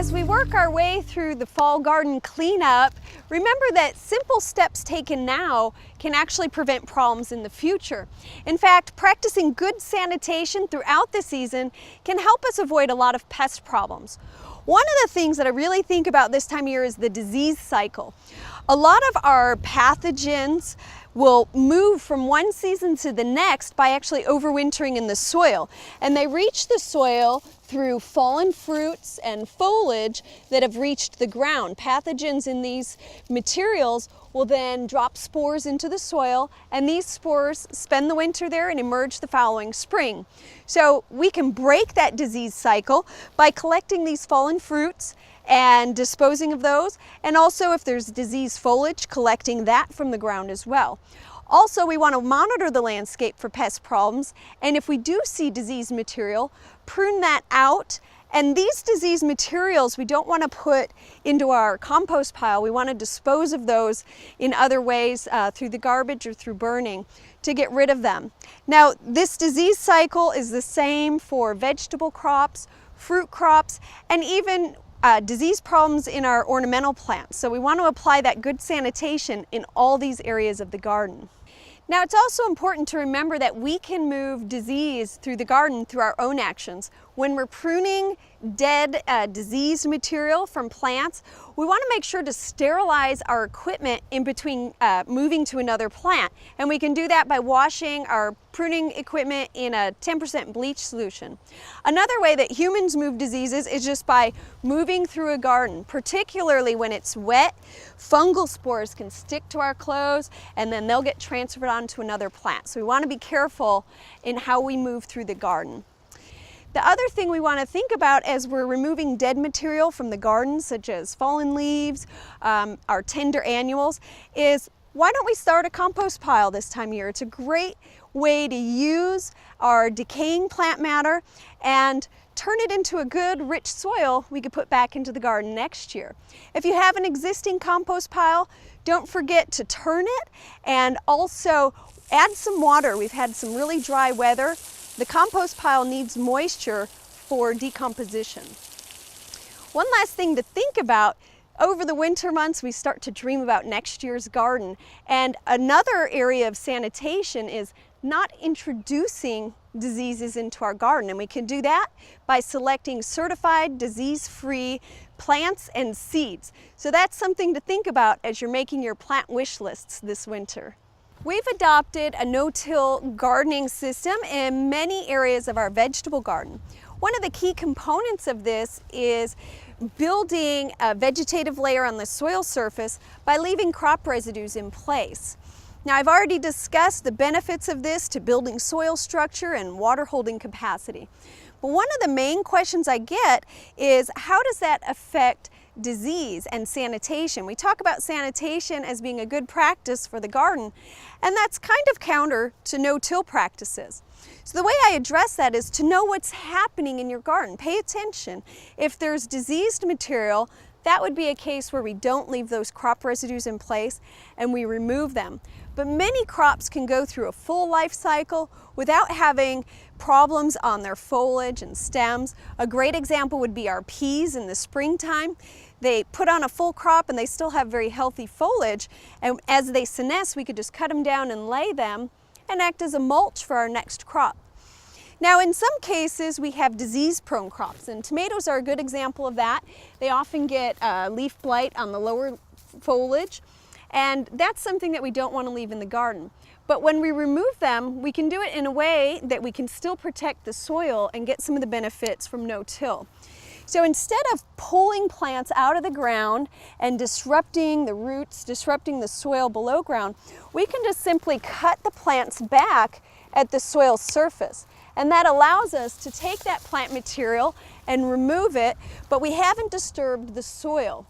As we work our way through the fall garden cleanup, remember that simple steps taken now can actually prevent problems in the future. In fact, practicing good sanitation throughout the season can help us avoid a lot of pest problems. One of the things that I really think about this time of year is the disease cycle. A lot of our pathogens will move from one season to the next by actually overwintering in the soil. And they reach the soil through fallen fruits and foliage that have reached the ground. Pathogens in these materials will then drop spores into the soil, and these spores spend the winter there and emerge the following spring. So we can break that disease cycle by collecting these fallen fruits and disposing of those, and also if there's diseased foliage, collecting that from the ground as well. Also, we want to monitor the landscape for pest problems, and if we do see diseased material, prune that out. And these diseased materials we don't want to put into our compost pile. We want to dispose of those in other ways through the garbage or through burning to get rid of them. Now, this disease cycle is the same for vegetable crops, fruit crops, and even disease problems in our ornamental plants. So we want to apply that good sanitation in all these areas of the garden. Now, it's also important to remember that we can move disease through the garden through our own actions. When we're pruning dead, diseased material from plants, we want to make sure to sterilize our equipment in between moving to another plant. And we can do that by washing our pruning equipment in a 10% bleach solution. Another way that humans move diseases is just by moving through a garden. Particularly when it's wet, fungal spores can stick to our clothes and then they'll get transferred onto another plant. So we want to be careful in how we move through the garden. The other thing we want to think about as we're removing dead material from the garden, such as fallen leaves, our tender annuals, is why don't we start a compost pile this time of year? It's a great way to use our decaying plant matter and turn it into a good, rich soil we could put back into the garden next year. If you have an existing compost pile, don't forget to turn it and also add some water. We've had some really dry weather. The compost pile needs moisture for decomposition. One last thing to think about, over the winter months we start to dream about next year's garden, and another area of sanitation is not introducing diseases into our garden, and we can do that by selecting certified disease-free plants and seeds. So that's something to think about as you're making your plant wish lists this winter. We've adopted a no-till gardening system in many areas of our vegetable garden. One of the key components of this is building a vegetative layer on the soil surface by leaving crop residues in place. Now, I've already discussed the benefits of this to building soil structure and water holding capacity. But one of the main questions I get is, how does that affect disease and sanitation? We talk about sanitation as being a good practice for the garden, and that's kind of counter to no-till practices. So the way I address that is to know what's happening in your garden. Pay attention. If there's diseased material, that would be a case where we don't leave those crop residues in place and we remove them. But many crops can go through a full life cycle without having problems on their foliage and stems. A great example would be our peas in the springtime. They put on a full crop and they still have very healthy foliage, and as they senesce we could just cut them down and lay them and act as a mulch for our next crop. Now, in some cases we have disease-prone crops, and tomatoes are a good example of that. They often get leaf blight on the lower foliage, and that's something that we don't want to leave in the garden. But when we remove them, we can do it in a way that we can still protect the soil and get some of the benefits from no-till. So instead of pulling plants out of the ground and disrupting the roots, disrupting the soil below ground, we can just simply cut the plants back at the soil surface. And that allows us to take that plant material and remove it, but we haven't disturbed the soil.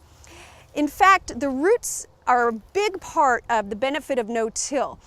In fact, the roots are a big part of the benefit of no-till.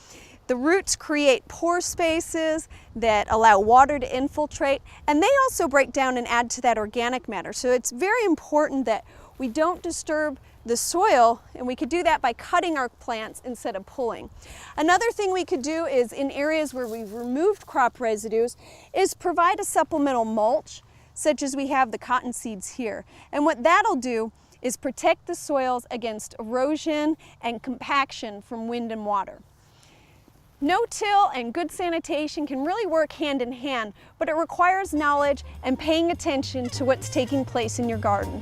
The roots create pore spaces that allow water to infiltrate, and they also break down and add to that organic matter. So it's very important that we don't disturb the soil, and we could do that by cutting our plants instead of pulling. Another thing we could do is, in areas where we've removed crop residues, is provide a supplemental mulch. such as we have the cotton seeds here. And what that'll do is protect the soils against erosion and compaction from wind and water. No-till and good sanitation can really work hand in hand, but it requires knowledge and paying attention to what's taking place in your garden.